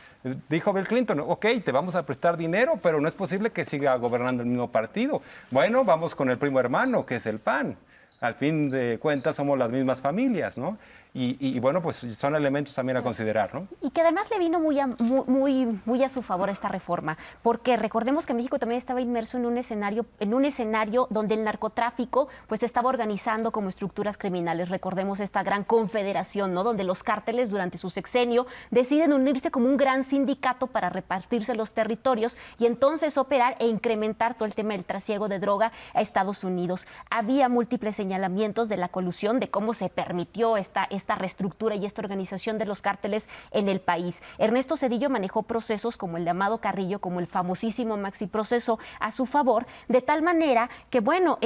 Dijo Bill Clinton, ok, te vamos a prestar dinero, pero no es posible que siga gobernando el mismo partido. Bueno, vamos con el primo hermano, que es el PAN. Al fin de cuentas somos las mismas familias, ¿no? Y bueno, pues son elementos también a considerar, ¿no? Y que además le vino muy a su favor esta reforma, porque recordemos que México también estaba inmerso en un escenario donde el narcotráfico pues estaba organizando como estructuras criminales. Recordemos esta gran confederación, ¿no? Donde los cárteles durante su sexenio deciden unirse como un gran sindicato para repartirse los territorios y entonces operar e incrementar todo el tema del trasiego de droga a Estados Unidos. Había múltiples señalamientos de la colusión, de cómo se permitió esta reestructura y esta organización de los cárteles en el país. Ernesto Zedillo manejó procesos como el de Amado Carrillo, como el famosísimo Maxi Proceso, a su favor, de tal manera que, bueno,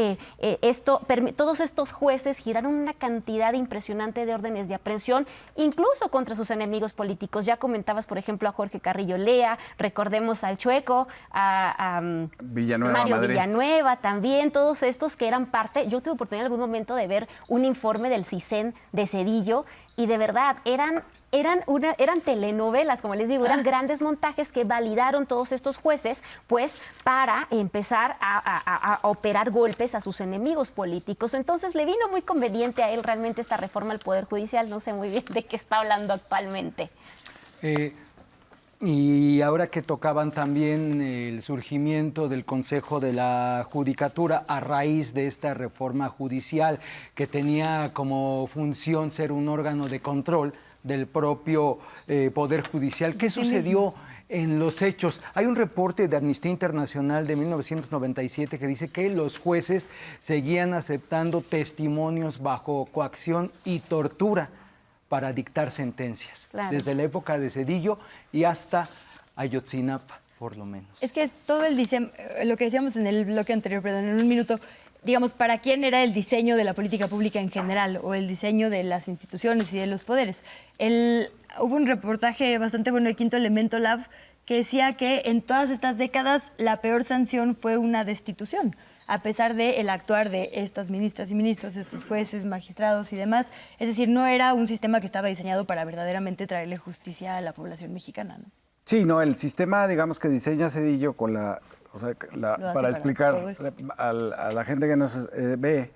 todos estos jueces giraron una cantidad impresionante de órdenes de aprehensión, incluso contra sus enemigos políticos. Ya comentabas, por ejemplo, a Jorge Carrillo Lea, recordemos al Chueco, a Mario Villanueva también, todos estos que eran parte. Yo tuve oportunidad en algún momento de ver un informe del CISEN de Zedillo y de verdad eran telenovelas, como les digo, eran grandes montajes que validaron todos estos jueces, pues para empezar a operar golpes a sus enemigos políticos. Entonces le vino muy conveniente a él realmente esta reforma al Poder Judicial. No sé muy bien de qué está hablando actualmente. Y ahora que tocaban también el surgimiento del Consejo de la Judicatura a raíz de esta reforma judicial que tenía como función ser un órgano de control del propio Poder Judicial, ¿qué sucedió en los hechos? Hay un reporte de Amnistía Internacional de 1997 que dice que los jueces seguían aceptando testimonios bajo coacción y tortura para dictar sentencias, desde la época de Zedillo y hasta Ayotzinapa, por lo menos. Es que es todo el diseño, lo que decíamos en el bloque anterior, perdón, en un minuto, digamos, ¿para quién era el diseño de la política pública en general o el diseño de las instituciones y de los poderes? Hubo un reportaje bastante bueno de Quinto Elemento Lab que decía que en todas estas décadas la peor sanción fue una destitución, a pesar del actuar de estas ministras y ministros, estos jueces, magistrados y demás. Es decir, no era un sistema que estaba diseñado para verdaderamente traerle justicia a la población mexicana, ¿no? Sí, no, el sistema, digamos, que diseña Zedillo con para explicar a la gente que nos ve,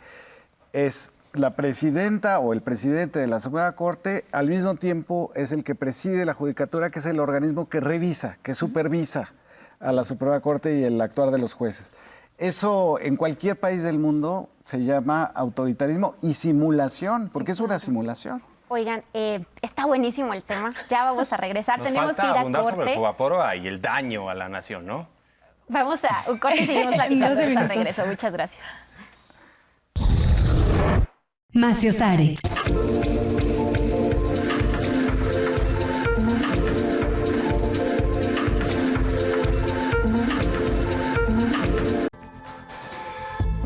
es la presidenta o el presidente de la Suprema Corte, al mismo tiempo es el que preside la Judicatura, que es el organismo que revisa, que supervisa a la Suprema Corte y el actuar de los jueces. Eso en cualquier país del mundo se llama autoritarismo y simulación, porque es una simulación. Oigan, está buenísimo el tema. Ya vamos a regresar. Tenemos que ir a corte. Sobre el Fobaporo y el daño a la nación, ¿no? Vamos a un corte y seguimos platicando de ese regreso. Muchas gracias. Maciosare.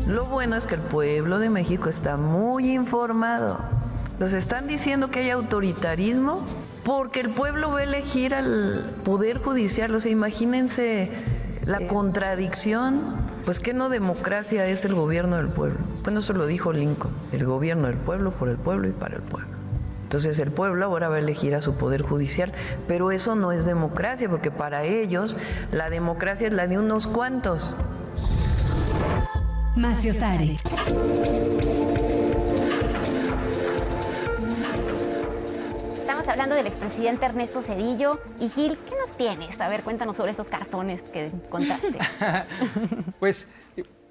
Lo bueno es que el pueblo de México está muy informado. Nos están diciendo que hay autoritarismo porque el pueblo va a elegir al Poder Judicial. O sea, imagínense la contradicción. Pues que no democracia es el gobierno del pueblo. Bueno, eso lo dijo Lincoln, el gobierno del pueblo, por el pueblo y para el pueblo. Entonces el pueblo ahora va a elegir a su Poder Judicial, pero eso no es democracia, porque para ellos la democracia es la de unos cuantos. Maciosare. Estamos hablando del expresidente Ernesto Zedillo. Y Gil, ¿qué nos tienes? A ver, cuéntanos sobre estos cartones que encontraste. Pues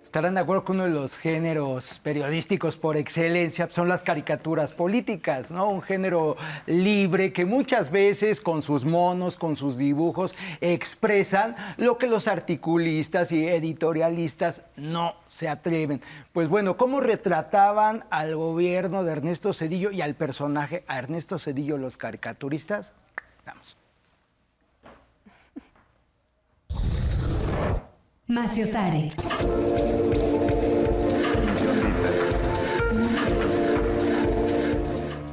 estarán de acuerdo que uno de los géneros periodísticos por excelencia son las caricaturas políticas, ¿no? Un género libre que muchas veces con sus monos, con sus dibujos, expresan lo que los articulistas y editorialistas no se atreven. Pues bueno, ¿cómo retrataban al gobierno de Ernesto Zedillo y al personaje, a Ernesto Zedillo, los caricaturistas? Vamos. Maciosare.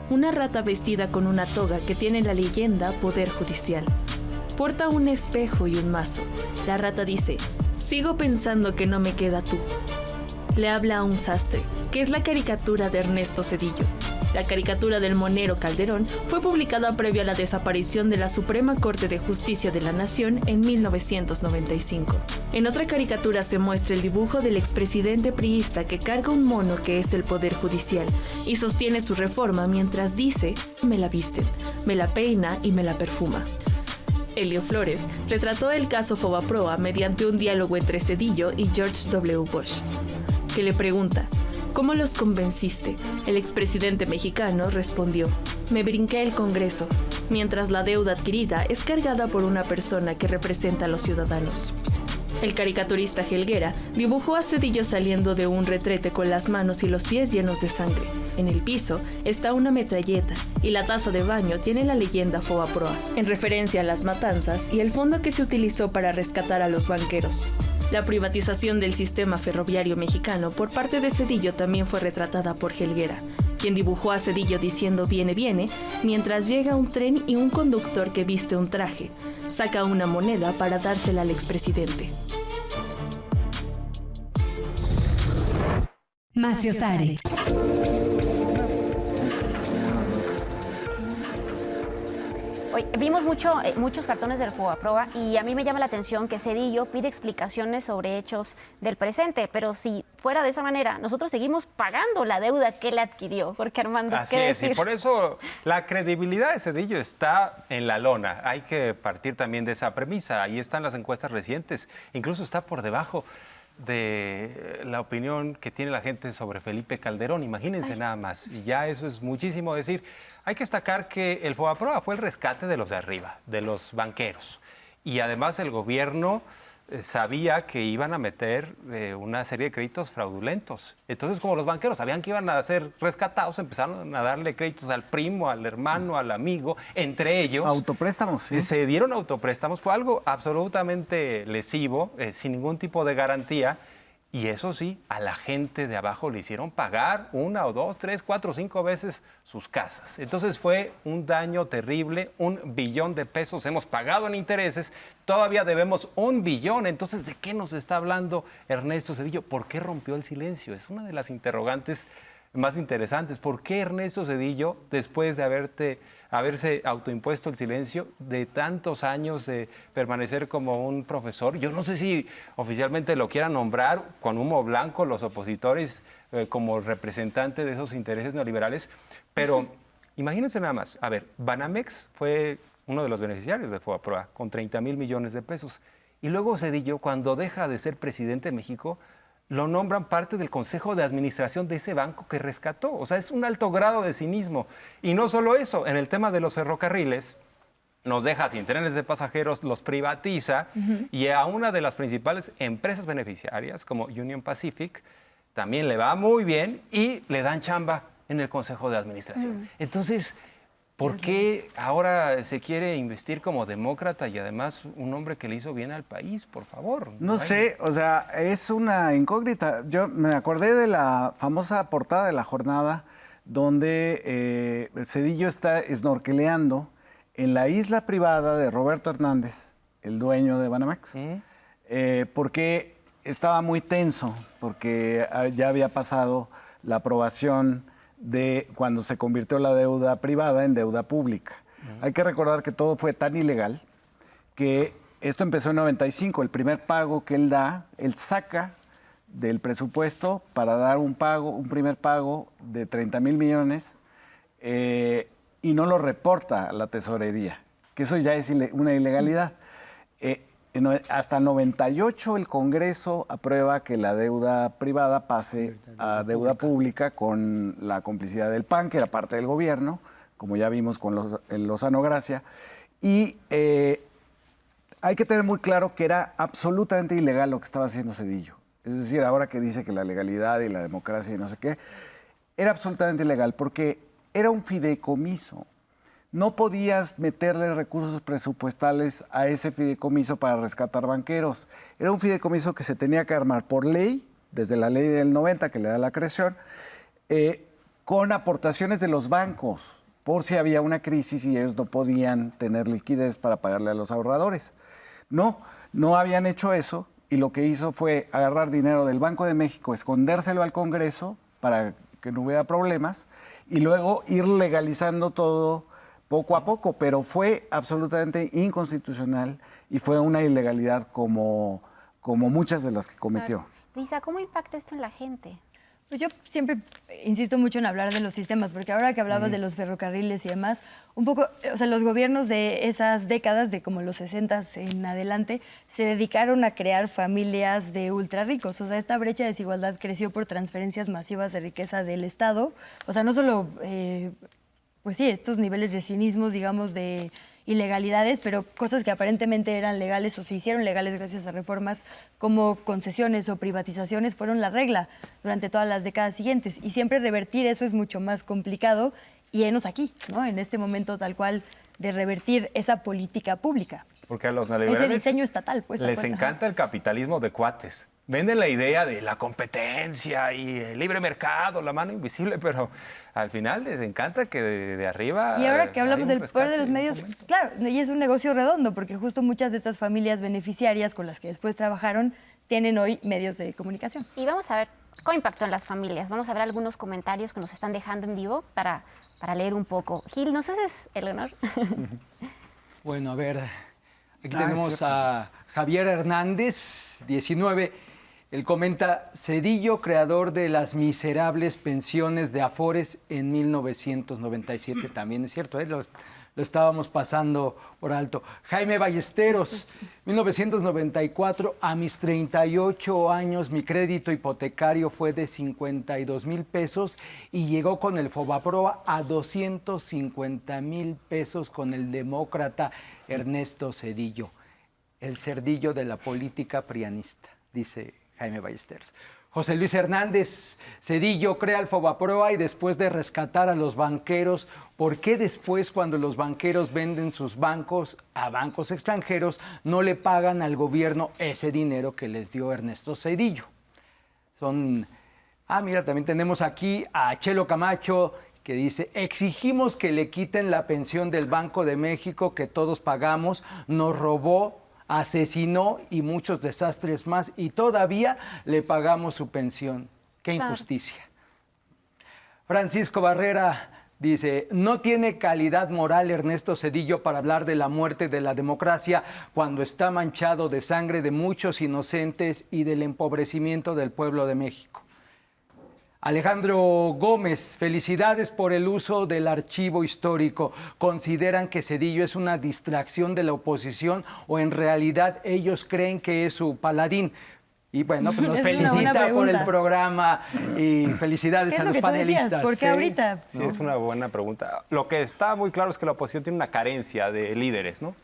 Una rata vestida con una toga que tiene la leyenda Poder Judicial. Porta un espejo y un mazo. La rata dice, sigo pensando que no me queda tú. Le habla a un sastre, que es la caricatura de Ernesto Zedillo. La caricatura del monero Calderón fue publicada previo a la desaparición de la Suprema Corte de Justicia de la Nación en 1995. En otra caricatura se muestra el dibujo del expresidente priista que carga un mono que es el Poder Judicial y sostiene su reforma mientras dice, me la visten, me la peina y me la perfuma. Helio Flores retrató el caso Fobaproa mediante un diálogo entre Zedillo y George W. Bush, que le pregunta, ¿cómo los convenciste? El expresidente mexicano respondió, me brinqué el Congreso, mientras la deuda adquirida es cargada por una persona que representa a los ciudadanos. El caricaturista Helguera dibujó a Zedillo saliendo de un retrete con las manos y los pies llenos de sangre. En el piso está una metralleta y la taza de baño tiene la leyenda Fobaproa, en referencia a las matanzas y el fondo que se utilizó para rescatar a los banqueros. La privatización del sistema ferroviario mexicano por parte de Zedillo también fue retratada por Helguera, quien dibujó a Zedillo diciendo viene, viene, mientras llega un tren y un conductor que viste un traje, saca una moneda para dársela al expresidente. Maciosare. Hoy vimos muchos cartones del Fobaproa y a mí me llama la atención que Zedillo pide explicaciones sobre hechos del presente, pero si fuera de esa manera, nosotros seguimos pagando la deuda que él adquirió. Porque Armando, así ¿qué es, decir? y por eso la credibilidad de Zedillo está en la lona. Hay que partir también de esa premisa. Ahí están las encuestas recientes. Incluso está por debajo de la opinión que tiene la gente sobre Felipe Calderón. Imagínense nada más. Y ya eso es muchísimo decir. Hay que destacar que el Fobaproa fue el rescate de los de arriba, de los banqueros. Y además el gobierno sabía que iban a meter una serie de créditos fraudulentos. Entonces, como los banqueros sabían que iban a ser rescatados, empezaron a darle créditos al primo, al hermano, al amigo, entre ellos. Autopréstamos, sí. Se dieron autopréstamos. Fue algo absolutamente lesivo, sin ningún tipo de garantía. Y eso sí, a la gente de abajo le hicieron pagar 1 o 2, 3, 4, 5 veces sus casas. Entonces fue un daño terrible, 1 billón de pesos hemos pagado en intereses, todavía debemos 1 billón. Entonces, ¿de qué nos está hablando Ernesto Zedillo? ¿Por qué rompió el silencio? Es una de las interrogantes más interesantes. ¿Por qué Ernesto Zedillo, después de haberse autoimpuesto el silencio de tantos años de permanecer como un profesor? Yo no sé si oficialmente lo quieran nombrar con humo blanco los opositores como representante de esos intereses neoliberales, pero imagínense nada más. A ver, Banamex fue uno de los beneficiarios de Fobaproa con 30,000 millones de pesos. Y luego Zedillo, cuando deja de ser presidente de México, lo nombran parte del consejo de administración de ese banco que rescató. O sea, es un alto grado de cinismo. Y no solo eso, en el tema de los ferrocarriles, nos deja sin trenes de pasajeros, los privatiza, y a una de las principales empresas beneficiarias, como Union Pacific, también le va muy bien y le dan chamba en el consejo de administración. Entonces, ¿por qué ahora se quiere investir como demócrata y además un hombre que le hizo bien al país? Por favor. No sé, o sea, es una incógnita. Yo me acordé de la famosa portada de La Jornada donde Zedillo está snorkeleando en la isla privada de Roberto Hernández, el dueño de Banamex, porque estaba muy tenso, porque ya había pasado la aprobación de cuando se convirtió la deuda privada en deuda pública. Hay que recordar que todo fue tan ilegal que esto empezó en 95. El primer pago que él da, él saca del presupuesto para dar un primer pago de 30,000 millones, y no lo reporta a la tesorería, que eso ya es una ilegalidad. Hasta 98 el Congreso aprueba que la deuda privada pase a deuda pública con la complicidad del PAN, que era parte del gobierno, como ya vimos con el Lozano Gracia. Y hay que tener muy claro que era absolutamente ilegal lo que estaba haciendo Zedillo. Es decir, ahora que dice que la legalidad y la democracia y no sé qué, era absolutamente ilegal porque era un fideicomiso. No podías meterle recursos presupuestales a ese fideicomiso para rescatar banqueros. Era un fideicomiso que se tenía que armar por ley, desde la ley del 90 que le da la creación, con aportaciones de los bancos, por si había una crisis y ellos no podían tener liquidez para pagarle a los ahorradores. No habían hecho eso y lo que hizo fue agarrar dinero del Banco de México, escondérselo al Congreso para que no hubiera problemas y luego ir legalizando todo poco a poco, pero fue absolutamente inconstitucional y fue una ilegalidad como muchas de las que cometió. Lisa, ¿cómo impacta esto en la gente? Pues yo siempre insisto mucho en hablar de los sistemas, porque ahora que hablabas de los ferrocarriles y demás, un poco, o sea, los gobiernos de esas décadas, de como los 60 en adelante, se dedicaron a crear familias de ultra ricos. O sea, esta brecha de desigualdad creció por transferencias masivas de riqueza del Estado. O sea, no solo, pues sí, estos niveles de cinismos, digamos, de ilegalidades, pero cosas que aparentemente eran legales o se hicieron legales gracias a reformas como concesiones o privatizaciones fueron la regla durante todas las décadas siguientes. Y siempre revertir eso es mucho más complicado y enos aquí, ¿no? En este momento tal cual de revertir esa política pública. Porque a los neoliberales ese diseño estatal, pues. Les encanta el capitalismo de cuates. Venden la idea de la competencia y el libre mercado, la mano invisible, pero al final les encanta que de arriba... Y ahora que hablamos del poder de los medios, claro, y es un negocio redondo, porque justo muchas de estas familias beneficiarias con las que después trabajaron tienen hoy medios de comunicación. Y vamos a ver cómo impactó en las familias. Vamos a ver algunos comentarios que nos están dejando en vivo para leer un poco. Gil, ¿nos haces el honor? Bueno, a ver, aquí tenemos a Javier Hernández, 19. Él comenta, Zedillo, creador de las miserables pensiones de Afores en 1997. También es cierto, lo estábamos pasando por alto. Jaime Ballesteros, 1994, a mis 38 años mi crédito hipotecario fue de 52,000 pesos y llegó con el Fobaproa a 250,000 pesos con el demócrata Ernesto Zedillo, el cerdillo de la política prianista, dice Jaime Ballesteros. José Luis Hernández, Zedillo crea el Fobaproa y después de rescatar a los banqueros, ¿por qué después cuando los banqueros venden sus bancos a bancos extranjeros no le pagan al gobierno ese dinero que les dio Ernesto Zedillo? Mira, también tenemos aquí a Chelo Camacho que dice, exigimos que le quiten la pensión del Banco de México que todos pagamos, nos robó, asesinó y muchos desastres más y todavía le pagamos su pensión. ¡Qué injusticia! Francisco Barrera dice, no tiene calidad moral Ernesto Zedillo para hablar de la muerte de la democracia cuando está manchado de sangre de muchos inocentes y del empobrecimiento del pueblo de México. Alejandro Gómez, felicidades por el uso del archivo histórico. ¿Consideran que Zedillo es una distracción de la oposición o en realidad ellos creen que es su paladín? Y bueno, pues nos felicita por el programa y felicidades a los panelistas. ¿Por qué ahorita? Sí, es una buena pregunta. Lo que está muy claro es que la oposición tiene una carencia de líderes, ¿no?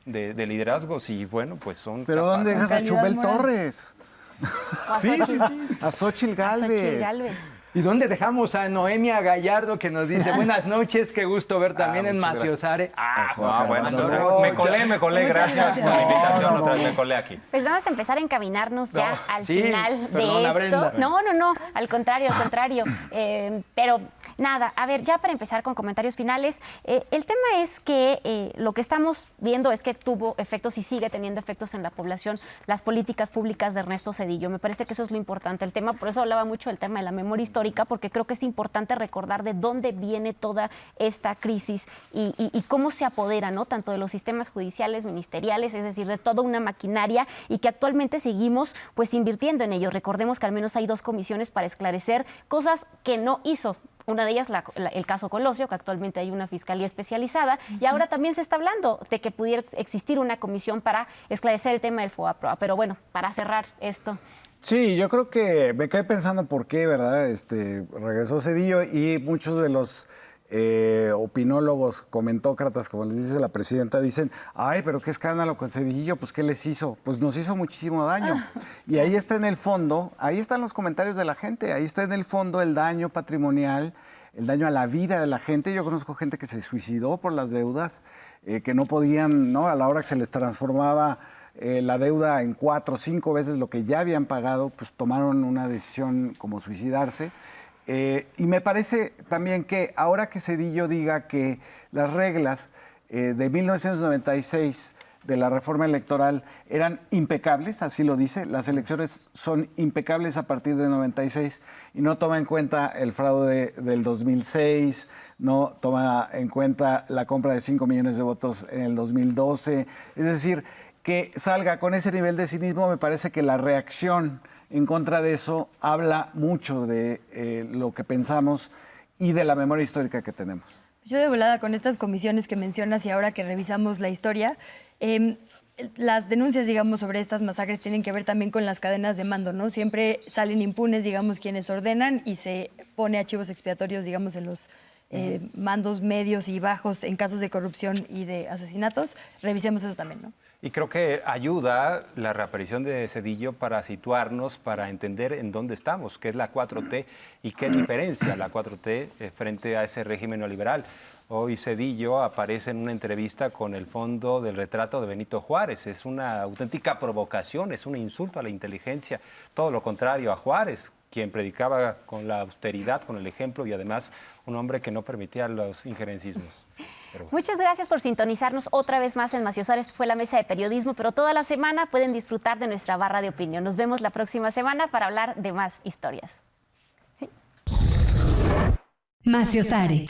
De liderazgos y bueno, pues son ¿Pero capaces. dónde dejas a Chumel Torres? Sí. A Xochitl Gálvez. ¿Y dónde dejamos a Noemia Gallardo que nos dice buenas noches, qué gusto ver también en Maciosare? Bueno, entonces me colé, gracias por la invitación, otra vez me colé aquí. Pues vamos a empezar a encaminarnos ya al final de esto. Brenda. No, al contrario. Pero nada, a ver, ya para empezar con comentarios finales, el tema es que lo que estamos viendo es que tuvo efectos y sigue teniendo efectos en la población las políticas públicas de Ernesto Zedillo. Me parece que eso es lo importante. El tema, por eso hablaba mucho del tema de la memoria histórica, porque creo que es importante recordar de dónde viene toda esta crisis y cómo se apodera, ¿no? Tanto de los sistemas judiciales, ministeriales, es decir, de toda una maquinaria y que actualmente seguimos pues invirtiendo en ello. Recordemos que al menos hay 2 comisiones para esclarecer cosas que no hizo Una de ellas, el caso Colosio, que actualmente hay una fiscalía especializada, y ahora también se está hablando de que pudiera existir una comisión para esclarecer el tema del FOBAPROA. Pero bueno, para cerrar esto. Sí, yo creo que me quedé pensando por qué, ¿verdad? Regresó Zedillo y muchos de los opinólogos, comentócratas, como les dice la presidenta, dicen, ay, pero qué escándalo con Zedillo, pues ¿qué les hizo? Pues nos hizo muchísimo daño. Y ahí está en el fondo, ahí están los comentarios de la gente, ahí está en el fondo el daño patrimonial, el daño a la vida de la gente. Yo conozco gente que se suicidó por las deudas, que no podían, ¿no? A la hora que se les transformaba la deuda en 4 o 5 veces lo que ya habían pagado, pues tomaron una decisión como suicidarse. Y me parece también que ahora que Zedillo diga que las reglas de 1996 de la reforma electoral eran impecables, así lo dice, las elecciones son impecables a partir de 96 y no toma en cuenta el fraude del 2006, no toma en cuenta la compra de 5 millones de votos en el 2012, es decir, que salga con ese nivel de cinismo, me parece que la reacción en contra de eso habla mucho de lo que pensamos y de la memoria histórica que tenemos. Yo de volada con estas comisiones que mencionas y ahora que revisamos la historia, las denuncias, digamos, sobre estas masacres tienen que ver también con las cadenas de mando, ¿no? Siempre salen impunes, digamos, quienes ordenan y se pone archivos expiatorios, digamos, en los mandos medios y bajos en casos de corrupción y de asesinatos. Revisemos eso también, ¿no? Y creo que ayuda la reaparición de Zedillo para situarnos, para entender en dónde estamos, qué es la 4T y qué diferencia la 4T frente a ese régimen neoliberal. Hoy Zedillo aparece en una entrevista con el fondo del retrato de Benito Juárez. Es una auténtica provocación, es un insulto a la inteligencia, todo lo contrario a Juárez, quien predicaba con la austeridad, con el ejemplo y además un hombre que no permitía los injerencismos. Muchas gracias por sintonizarnos otra vez más en Maciosare. Fue la mesa de periodismo, pero toda la semana pueden disfrutar de nuestra barra de opinión. Nos vemos la próxima semana para hablar de más historias. Maciosare.